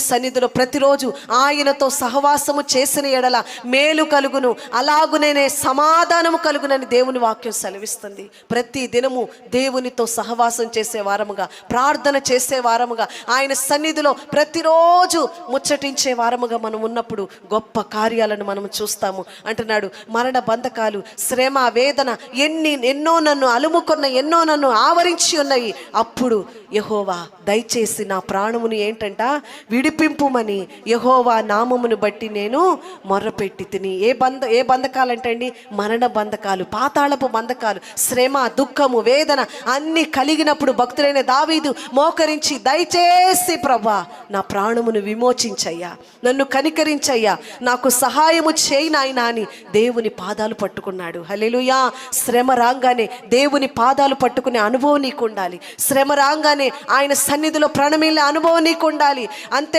సన్నిధిలో ప్రతిరోజు ఆయనతో సహవాసము చేసిన ఎడల మేలు కలుగును, అలాగునే సమాధానము కలుగునని దేవుని వాక్యం సెలవిస్తుంది. ప్రతి దినము దేవునితో సహవాసం చేసే వారముగా, ప్రార్థన చేసే వారముగా, ఆయన సన్నిధిలో ప్రతిరోజు ముచ్చటించే వారముగా మనం ఉన్నప్పుడు గొప్ప కార్యాలను మనం చూస్తాము. అంటున్నాడు, మరణ బంధకాలు, శ్రమ, వేదన ఎన్నో నన్ను అలుముకున్న, ఎన్నో నన్ను ఆవరించి ఉన్నాయి. అప్పుడు యెహోవా దయచేసి నా ప్రాణమును ఏంటంట విడిపింపుమని యెహోవా నామమును బట్టి నేను మొర్రపెట్టి తిని. ఏ బంధకాలంటే అండి? మరణ బంధకాలు, పాతాళపు బంధకాలు, శ్రమ, దుఃఖము, వేదన అన్నీ కలిగినప్పుడు భక్తుడైన దావీదు మోకరించి, దయచేసి ప్రభా నా ప్రాణమును విమోచించయ్యా, నన్ను కనికరించయ్యా, నాకు సహాయము చేయి నాయనా అని దేవుని పాదాలు పట్టుకున్నాడు. హల్లెలూయా. శ్రమ రాగానే దేవుని పాదాలు పట్టుకునే అనుభవం నీకు ఉండాలి. శ్రమ రాగానే ఆయన సన్నిధిలో ప్రణమిల్లే అనుభవం నీకు ఉండాలి. అంతే